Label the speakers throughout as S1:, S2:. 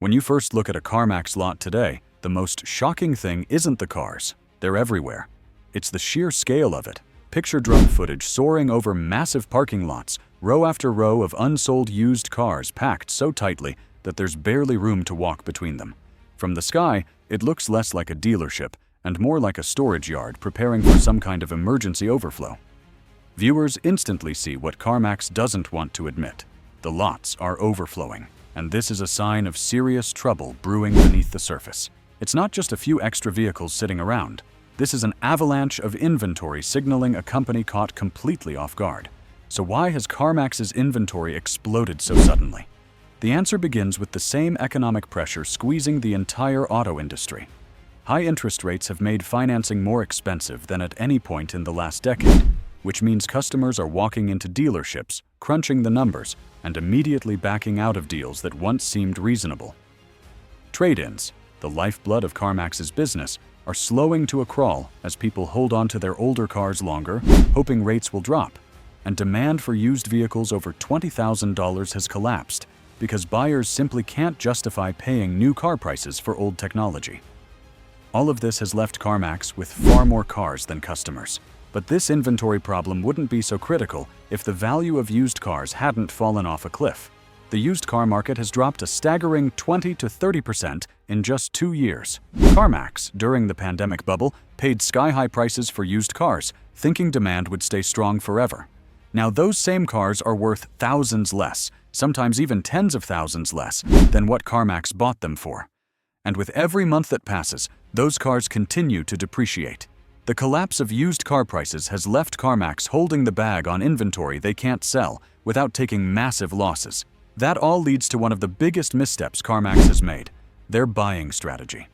S1: When you first look at a CarMax lot today, the most shocking thing isn't the cars. They're everywhere. It's the sheer scale of it. Picture drone footage soaring over massive parking lots, row after row of unsold used cars packed so tightly that there's barely room to walk between them. From the sky, it looks less like a dealership and more like a storage yard preparing for some kind of emergency overflow. Viewers instantly see what CarMax doesn't want to admit. The lots are overflowing, and this is a sign of serious trouble brewing beneath the surface. It's not just a few extra vehicles sitting around. This is an avalanche of inventory signaling a company caught completely off guard. So why has CarMax's inventory exploded so suddenly? The answer begins with the same economic pressure squeezing the entire auto industry. High interest rates have made financing more expensive than at any point in the last decade, which means customers are walking into dealerships, crunching the numbers, and immediately backing out of deals that once seemed reasonable. Trade-ins, the lifeblood of CarMax's business, are slowing to a crawl as people hold on to their older cars longer, hoping rates will drop. And demand for used vehicles over $20,000 has collapsed because buyers simply can't justify paying new car prices for old technology. All of this has left CarMax with far more cars than customers. But this inventory problem wouldn't be so critical if the value of used cars hadn't fallen off a cliff. The used car market has dropped a staggering 20 to 30% in just 2 years. CarMax, during the pandemic bubble, paid sky-high prices for used cars, thinking demand would stay strong forever. Now those same cars are worth thousands less, sometimes even tens of thousands less, than what CarMax bought them for. And with every month that passes, those cars continue to depreciate. The collapse of used car prices has left CarMax holding the bag on inventory they can't sell without taking massive losses. That all leads to one of the biggest missteps CarMax has made, their buying strategy.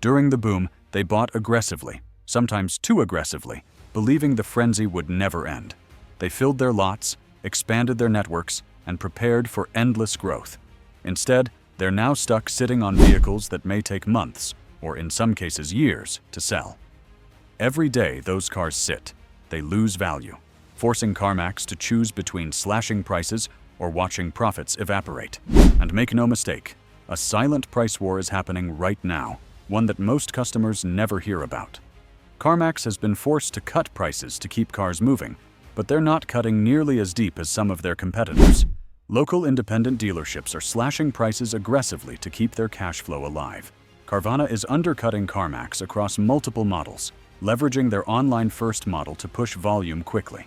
S1: During the boom, they bought aggressively, sometimes too aggressively, believing the frenzy would never end. They filled their lots, expanded their networks, and prepared for endless growth. Instead, they're now stuck sitting on vehicles that may take months, or in some cases years, to sell. Every day those cars sit, they lose value, forcing CarMax to choose between slashing prices or watching profits evaporate. And make no mistake, a silent price war is happening right now, one that most customers never hear about. CarMax has been forced to cut prices to keep cars moving, but they're not cutting nearly as deep as some of their competitors. Local independent dealerships are slashing prices aggressively to keep their cash flow alive. Carvana is undercutting CarMax across multiple models, leveraging their online-first model to push volume quickly.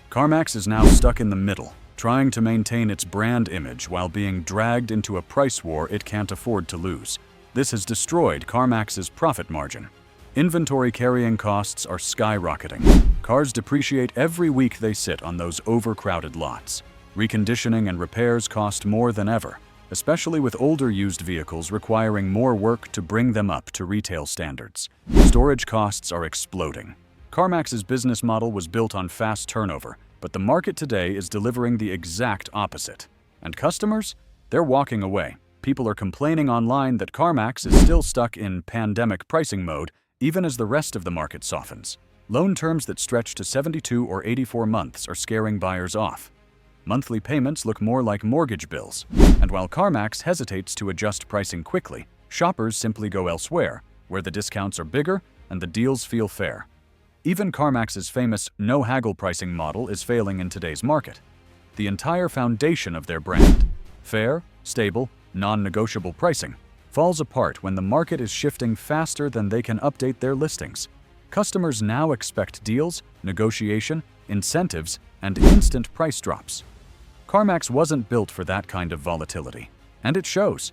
S1: CarMax is now stuck in the middle, trying to maintain its brand image while being dragged into a price war it can't afford to lose. This has destroyed CarMax's profit margin. Inventory carrying costs are skyrocketing. Cars depreciate every week they sit on those overcrowded lots. Reconditioning and repairs cost more than ever, especially with older used vehicles requiring more work to bring them up to retail standards. Storage costs are exploding. CarMax's business model was built on fast turnover, but the market today is delivering the exact opposite. And customers? They're walking away. People are complaining online that CarMax is still stuck in pandemic pricing mode, even as the rest of the market softens. Loan terms that stretch to 72 or 84 months are scaring buyers off. Monthly payments look more like mortgage bills, and while CarMax hesitates to adjust pricing quickly, shoppers simply go elsewhere, where the discounts are bigger and the deals feel fair. Even CarMax's famous no-haggle pricing model is failing in today's market. The entire foundation of their brand, fair, stable, non-negotiable pricing, falls apart when the market is shifting faster than they can update their listings. Customers now expect deals, negotiation, incentives, and instant price drops. CarMax wasn't built for that kind of volatility, and it shows.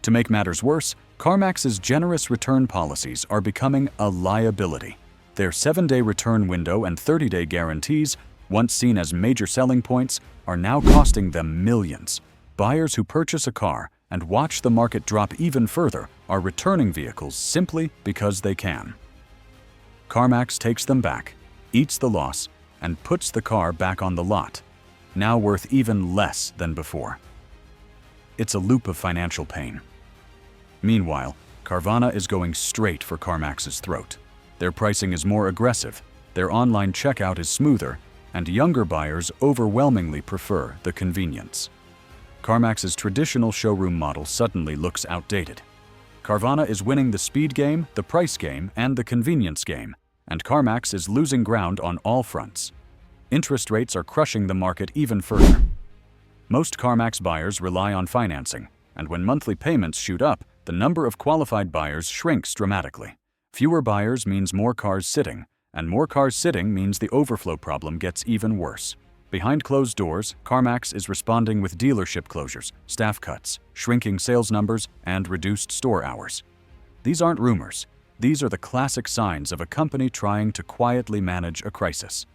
S1: To make matters worse, CarMax's generous return policies are becoming a liability. Their 7-day return window and 30-day guarantees, once seen as major selling points, are now costing them millions. Buyers who purchase a car and watch the market drop even further are returning vehicles simply because they can. CarMax takes them back, eats the loss, and puts the car back on the lot, now worth even less than before. It's a loop of financial pain. Meanwhile, Carvana is going straight for CarMax's throat. Their pricing is more aggressive, their online checkout is smoother, and younger buyers overwhelmingly prefer the convenience. CarMax's traditional showroom model suddenly looks outdated. Carvana is winning the speed game, the price game, and the convenience game, and CarMax is losing ground on all fronts. Interest rates are crushing the market even further. Most CarMax buyers rely on financing, and when monthly payments shoot up, the number of qualified buyers shrinks dramatically. Fewer buyers means more cars sitting, and more cars sitting means the overflow problem gets even worse. Behind closed doors, CarMax is responding with dealership closures, staff cuts, shrinking sales numbers, and reduced store hours. These aren't rumors. These are the classic signs of a company trying to quietly manage a crisis.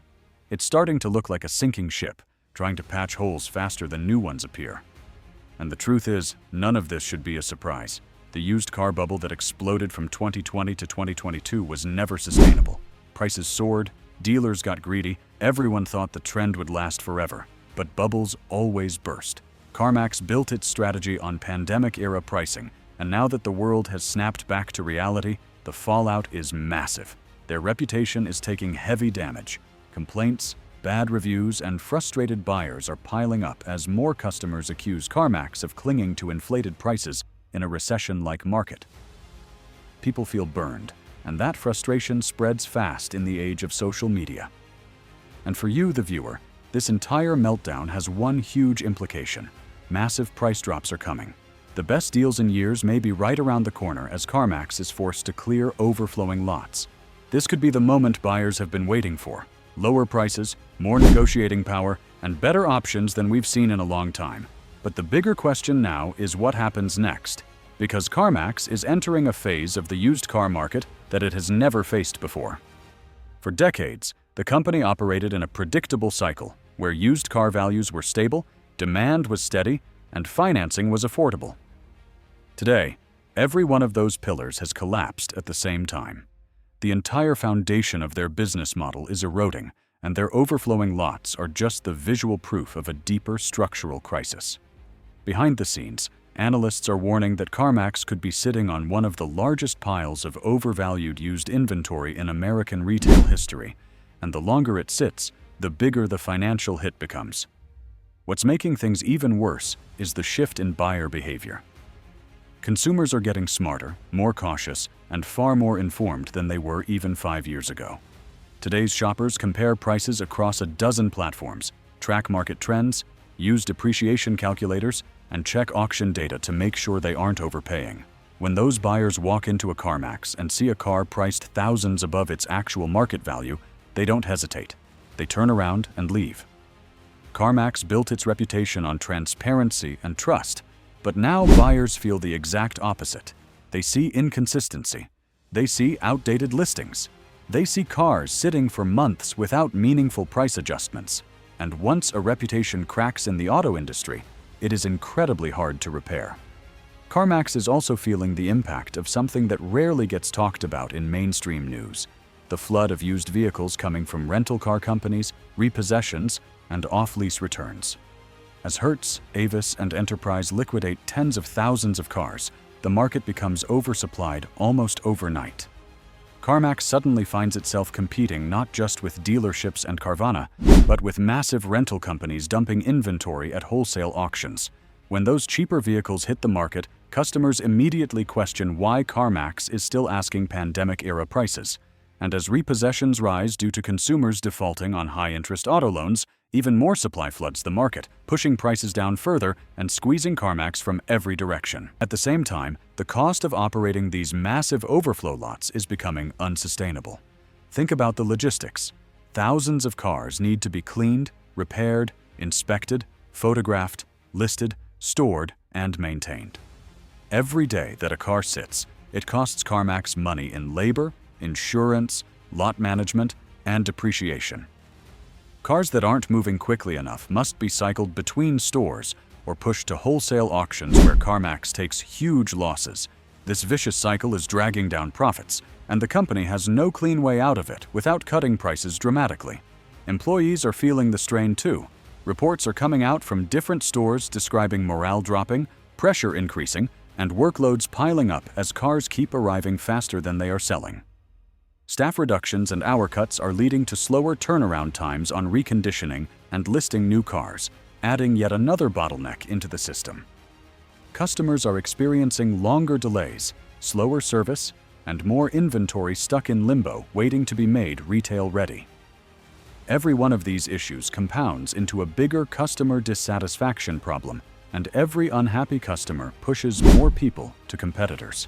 S1: It's starting to look like a sinking ship, trying to patch holes faster than new ones appear. And the truth is, none of this should be a surprise. The used car bubble that exploded from 2020 to 2022 was never sustainable. Prices soared, dealers got greedy, everyone thought the trend would last forever. But bubbles always burst. CarMax built its strategy on pandemic-era pricing, and now that the world has snapped back to reality, the fallout is massive. Their reputation is taking heavy damage. Complaints, bad reviews, and frustrated buyers are piling up as more customers accuse CarMax of clinging to inflated prices in a recession-like market. People feel burned, and that frustration spreads fast in the age of social media. And for you, the viewer, this entire meltdown has one huge implication. Massive price drops are coming. The best deals in years may be right around the corner as CarMax is forced to clear overflowing lots. This could be the moment buyers have been waiting for. Lower prices, more negotiating power, and better options than we've seen in a long time. But the bigger question now is what happens next, because CarMax is entering a phase of the used car market that it has never faced before. For decades, the company operated in a predictable cycle where used car values were stable, demand was steady, and financing was affordable. Today, every one of those pillars has collapsed at the same time. The entire foundation of their business model is eroding, and their overflowing lots are just the visual proof of a deeper structural crisis. Behind the scenes, analysts are warning that CarMax could be sitting on one of the largest piles of overvalued used inventory in American retail history, and the longer it sits, the bigger the financial hit becomes. What's making things even worse is the shift in buyer behavior. Consumers are getting smarter, more cautious, and far more informed than they were even 5 years ago. Today's shoppers compare prices across a dozen platforms, track market trends, use depreciation calculators, and check auction data to make sure they aren't overpaying. When those buyers walk into a CarMax and see a car priced thousands above its actual market value, they don't hesitate. They turn around and leave. CarMax built its reputation on transparency and trust, but now buyers feel the exact opposite. They see inconsistency. They see outdated listings. They see cars sitting for months without meaningful price adjustments. And once a reputation cracks in the auto industry, it is incredibly hard to repair. CarMax is also feeling the impact of something that rarely gets talked about in mainstream news: the flood of used vehicles coming from rental car companies, repossessions, and off-lease returns. As Hertz, Avis, and Enterprise liquidate tens of thousands of cars, the market becomes oversupplied almost overnight. CarMax suddenly finds itself competing not just with dealerships and Carvana, but with massive rental companies dumping inventory at wholesale auctions. When those cheaper vehicles hit the market, customers immediately question why CarMax is still asking pandemic-era prices. And as repossessions rise due to consumers defaulting on high-interest auto loans, even more supply floods the market, pushing prices down further and squeezing CarMax from every direction. At the same time, the cost of operating these massive overflow lots is becoming unsustainable. Think about the logistics. Thousands of cars need to be cleaned, repaired, inspected, photographed, listed, stored, and maintained. Every day that a car sits, it costs CarMax money in labor, insurance, lot management, and depreciation. Cars that aren't moving quickly enough must be cycled between stores or pushed to wholesale auctions where CarMax takes huge losses. This vicious cycle is dragging down profits, and the company has no clean way out of it without cutting prices dramatically. Employees are feeling the strain too. Reports are coming out from different stores describing morale dropping, pressure increasing, and workloads piling up as cars keep arriving faster than they are selling. Staff reductions and hour cuts are leading to slower turnaround times on reconditioning and listing new cars, adding yet another bottleneck into the system. Customers are experiencing longer delays, slower service, and more inventory stuck in limbo waiting to be made retail-ready. Every one of these issues compounds into a bigger customer dissatisfaction problem, and every unhappy customer pushes more people to competitors.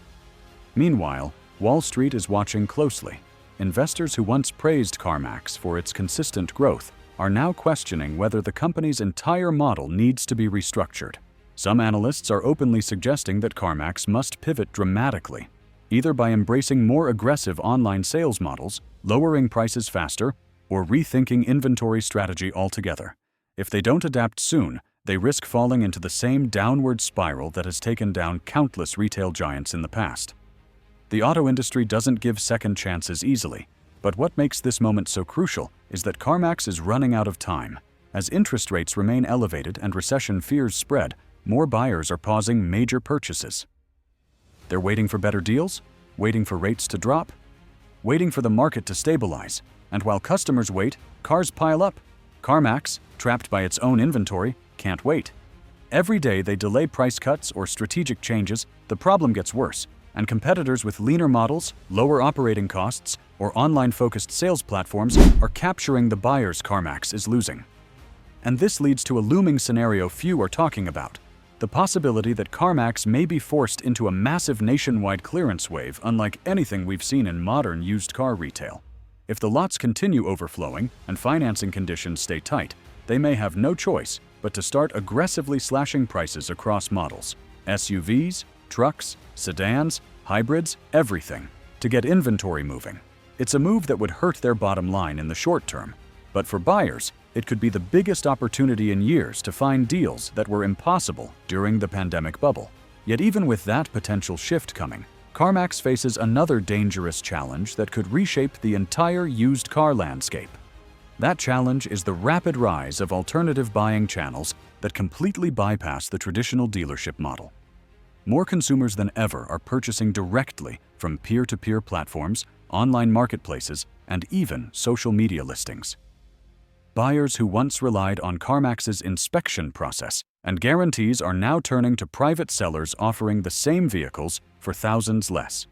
S1: Meanwhile, Wall Street is watching closely. Investors who once praised CarMax for its consistent growth are now questioning whether the company's entire model needs to be restructured. Some analysts are openly suggesting that CarMax must pivot dramatically, either by embracing more aggressive online sales models, lowering prices faster, or rethinking inventory strategy altogether. If they don't adapt soon, they risk falling into the same downward spiral that has taken down countless retail giants in the past. The auto industry doesn't give second chances easily, but what makes this moment so crucial is that CarMax is running out of time. As interest rates remain elevated and recession fears spread, more buyers are pausing major purchases. They're waiting for better deals, waiting for rates to drop, waiting for the market to stabilize, and while customers wait, cars pile up. CarMax, trapped by its own inventory, can't wait. Every day they delay price cuts or strategic changes, the problem gets worse, and competitors with leaner models, lower operating costs, or online-focused sales platforms are capturing the buyers CarMax is losing. And this leads to a looming scenario few are talking about: the possibility that CarMax may be forced into a massive nationwide clearance wave unlike anything we've seen in modern used car retail. If the lots continue overflowing and financing conditions stay tight, they may have no choice but to start aggressively slashing prices across models: SUVs, trucks, sedans, hybrids, everything, to get inventory moving. It's a move that would hurt their bottom line in the short term, but for buyers, it could be the biggest opportunity in years to find deals that were impossible during the pandemic bubble. Yet even with that potential shift coming, CarMax faces another dangerous challenge that could reshape the entire used car landscape. That challenge is the rapid rise of alternative buying channels that completely bypass the traditional dealership model. More consumers than ever are purchasing directly from peer-to-peer platforms, online marketplaces, and even social media listings. Buyers who once relied on CarMax's inspection process and guarantees are now turning to private sellers offering the same vehicles for thousands less.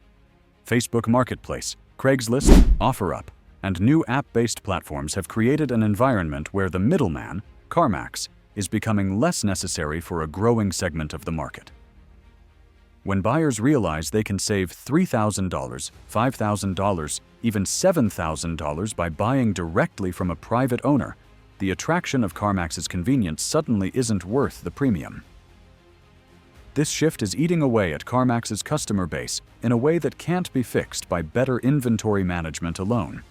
S1: Facebook Marketplace, Craigslist, OfferUp, and new app-based platforms have created an environment where the middleman, CarMax, is becoming less necessary for a growing segment of the market. When buyers realize they can save $3,000, $5,000, even $7,000 by buying directly from a private owner, the attraction of CarMax's convenience suddenly isn't worth the premium. This shift is eating away at CarMax's customer base in a way that can't be fixed by better inventory management alone.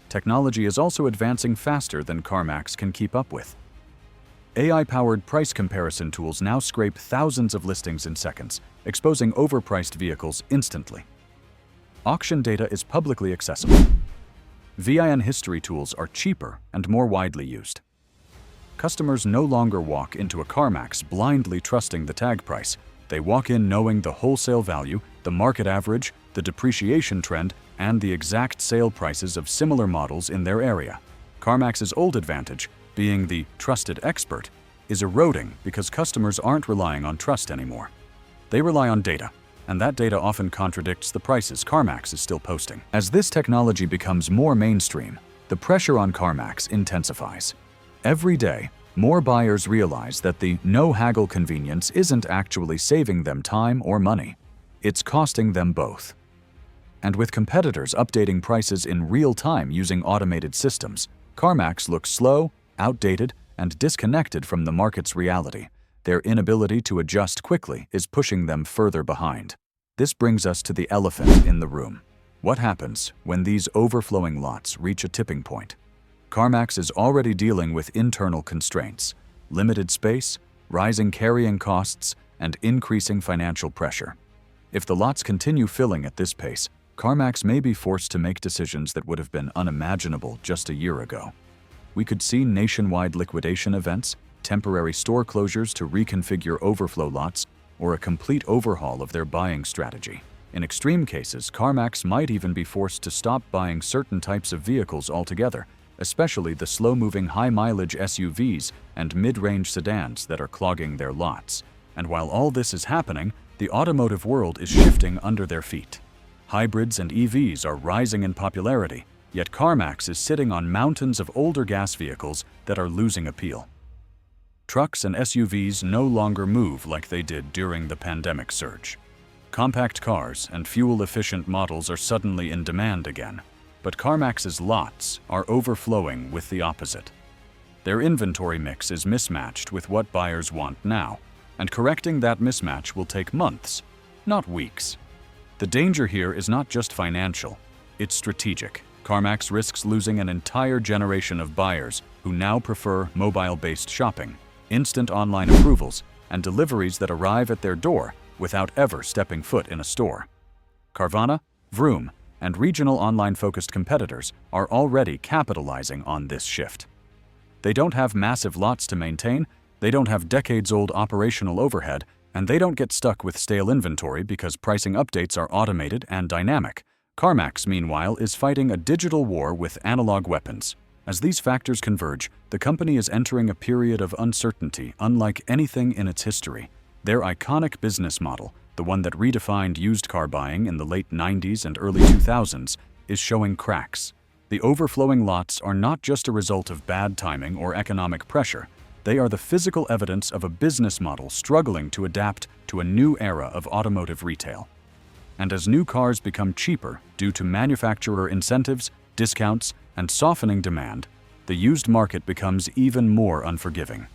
S1: Technology is also advancing faster than CarMax can keep up with. AI-powered price comparison tools now scrape thousands of listings in seconds, exposing overpriced vehicles instantly. Auction data is publicly accessible. VIN history tools are cheaper and more widely used. Customers no longer walk into a CarMax blindly trusting the tag price. They walk in knowing the wholesale value, the market average, the depreciation trend, and the exact sale prices of similar models in their area. CarMax's old advantage, being the trusted expert, is eroding because customers aren't relying on trust anymore. They rely on data, and that data often contradicts the prices CarMax is still posting. As this technology becomes more mainstream, the pressure on CarMax intensifies. Every day, more buyers realize that the no-haggle convenience isn't actually saving them time or money. It's costing them both. And with competitors updating prices in real time using automated systems, CarMax looks slow, outdated, and disconnected from the market's reality. Their inability to adjust quickly is pushing them further behind. This brings us to the elephant in the room. What happens when these overflowing lots reach a tipping point? CarMax is already dealing with internal constraints, limited space, rising carrying costs, and increasing financial pressure. If the lots continue filling at this pace, CarMax may be forced to make decisions that would have been unimaginable just a year ago. We could see nationwide liquidation events, temporary store closures to reconfigure overflow lots, or a complete overhaul of their buying strategy. In extreme cases, CarMax might even be forced to stop buying certain types of vehicles altogether, especially the slow-moving high-mileage SUVs and mid-range sedans that are clogging their lots. And while all this is happening, the automotive world is shifting under their feet. Hybrids and EVs are rising in popularity, yet CarMax is sitting on mountains of older gas vehicles that are losing appeal. Trucks and SUVs no longer move like they did during the pandemic surge. Compact cars and fuel-efficient models are suddenly in demand again, but CarMax's lots are overflowing with the opposite. Their inventory mix is mismatched with what buyers want now, and correcting that mismatch will take months, not weeks. The danger here is not just financial, it's strategic. CarMax risks losing an entire generation of buyers who now prefer mobile-based shopping, instant online approvals, and deliveries that arrive at their door without ever stepping foot in a store. Carvana, Vroom, and regional online-focused competitors are already capitalizing on this shift. They don't have massive lots to maintain, they don't have decades-old operational overhead, and they don't get stuck with stale inventory because pricing updates are automated and dynamic. CarMax, meanwhile, is fighting a digital war with analog weapons. As these factors converge, the company is entering a period of uncertainty unlike anything in its history. Their iconic business model, the one that redefined used car buying in the late 90s and early 2000s, is showing cracks. The overflowing lots are not just a result of bad timing or economic pressure. They are the physical evidence of a business model struggling to adapt to a new era of automotive retail. And as new cars become cheaper due to manufacturer incentives, discounts, and softening demand, the used market becomes even more unforgiving.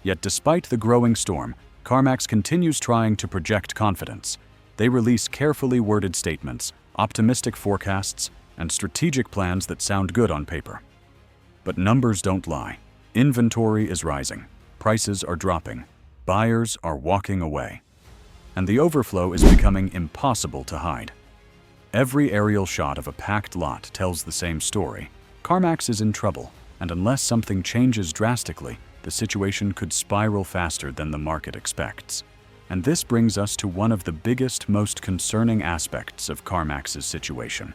S1: Yet despite the growing storm, CarMax continues trying to project confidence. They release carefully worded statements, optimistic forecasts, and strategic plans that sound good on paper. But numbers don't lie. Inventory is rising, prices are dropping, buyers are walking away, and the overflow is becoming impossible to hide. Every aerial shot of a packed lot tells the same story. CarMax is in trouble, and unless something changes drastically, the situation could spiral faster than the market expects. And this brings us to one of the biggest, most concerning aspects of CarMax's situation,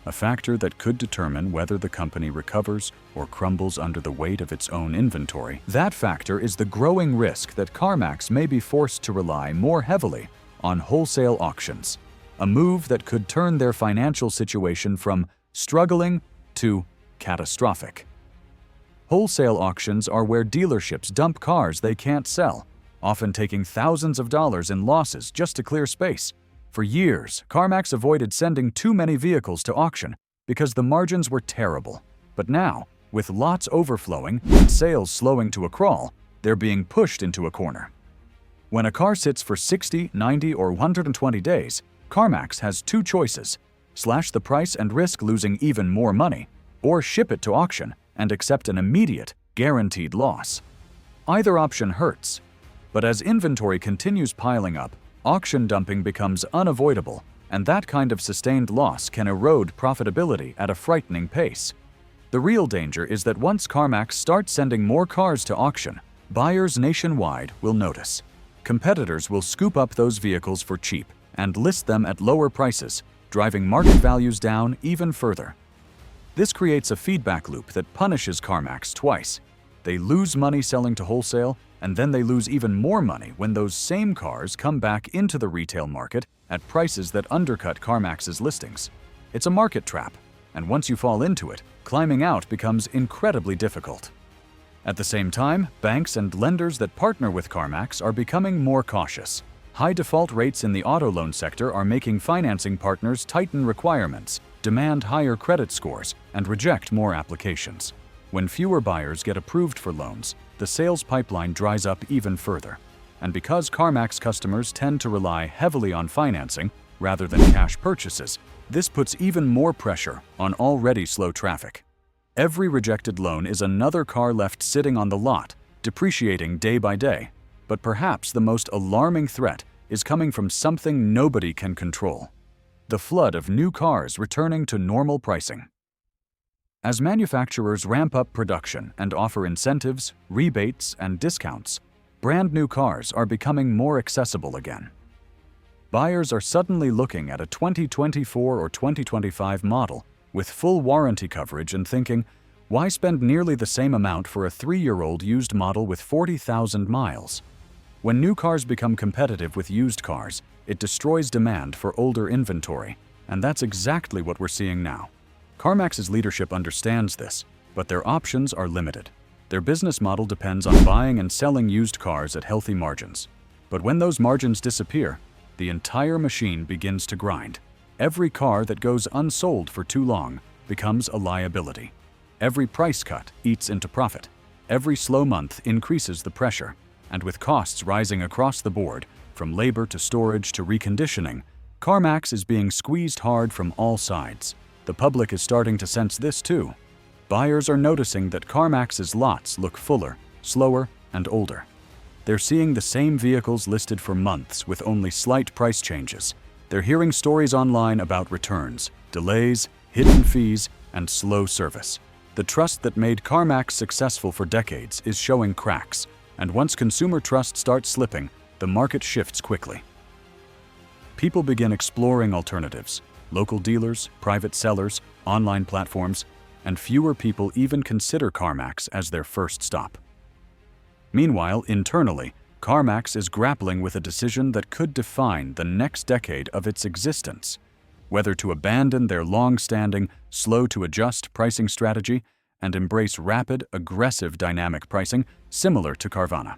S1: a factor that could determine whether the company recovers or crumbles under the weight of its own inventory. That factor is the growing risk that CarMax may be forced to rely more heavily on wholesale auctions, a move that could turn their financial situation from struggling to catastrophic. Wholesale auctions are where dealerships dump cars they can't sell, often taking thousands of dollars in losses just to clear space. For years, CarMax avoided sending too many vehicles to auction because the margins were terrible. But now, with lots overflowing and sales slowing to a crawl, they're being pushed into a corner. When a car sits for 60, 90, or 120 days, CarMax has two choices: slash the price and risk losing even more money, or ship it to auction and accept an immediate, guaranteed loss. Either option hurts, but as inventory continues piling up, auction dumping becomes unavoidable, and that kind of sustained loss can erode profitability at a frightening pace. The real danger is that once CarMax starts sending more cars to auction, buyers nationwide will notice. Competitors will scoop up those vehicles for cheap and list them at lower prices, driving market values down even further. This creates a feedback loop that punishes CarMax twice. They lose money selling to wholesale, and then they lose even more money when those same cars come back into the retail market at prices that undercut CarMax's listings. It's a market trap, and once you fall into it, climbing out becomes incredibly difficult. At the same time, banks and lenders that partner with CarMax are becoming more cautious. High default rates in the auto loan sector are making financing partners tighten requirements, demand higher credit scores, and reject more applications. When fewer buyers get approved for loans, the sales pipeline dries up even further. And because CarMax customers tend to rely heavily on financing rather than cash purchases, this puts even more pressure on already slow traffic. Every rejected loan is another car left sitting on the lot, depreciating day by day. But perhaps the most alarming threat is coming from something nobody can control: the flood of new cars returning to normal pricing. As manufacturers ramp up production and offer incentives, rebates, and discounts, brand new cars are becoming more accessible again. Buyers are suddenly looking at a 2024 or 2025 model with full warranty coverage and thinking, Why spend nearly the same amount for a 3-year-old used model with 40,000 miles? When new cars become competitive with used cars, it destroys demand for older inventory, and that's exactly what we're seeing now. CarMax's leadership understands this, but their options are limited. Their business model depends on buying and selling used cars at healthy margins. But when those margins disappear, the entire machine begins to grind. Every car that goes unsold for too long becomes a liability. Every price cut eats into profit. Every slow month increases the pressure. And with costs rising across the board, from labor to storage to reconditioning, CarMax is being squeezed hard from all sides. The public is starting to sense this too. Buyers are noticing that CarMax's lots look fuller, slower, and older. They're seeing the same vehicles listed for months with only slight price changes. They're hearing stories online about returns, delays, hidden fees, and slow service. The trust that made CarMax successful for decades is showing cracks, and once consumer trust starts slipping, the market shifts quickly. People begin exploring alternatives: local dealers, private sellers, online platforms, and fewer people even consider CarMax as their first stop. Meanwhile, internally, CarMax is grappling with a decision that could define the next decade of its existence: whether to abandon their long-standing, slow-to-adjust pricing strategy and embrace rapid, aggressive dynamic pricing similar to Carvana.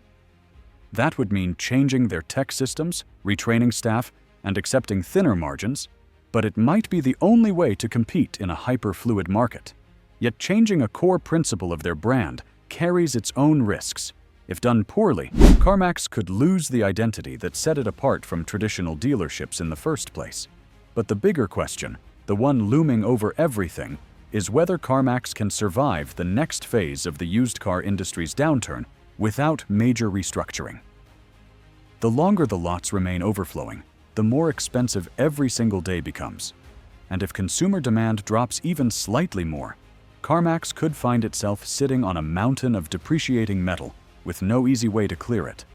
S1: That would mean changing their tech systems, retraining staff, and accepting thinner margins, but it might be the only way to compete in a hyper-fluid market. Yet changing a core principle of their brand carries its own risks. If done poorly, CarMax could lose the identity that set it apart from traditional dealerships in the first place. But the bigger question, the one looming over everything, is whether CarMax can survive the next phase of the used car industry's downturn without major restructuring. The longer the lots remain overflowing, the more expensive every single day becomes. And if consumer demand drops even slightly more, CarMax could find itself sitting on a mountain of depreciating metal with no easy way to clear it.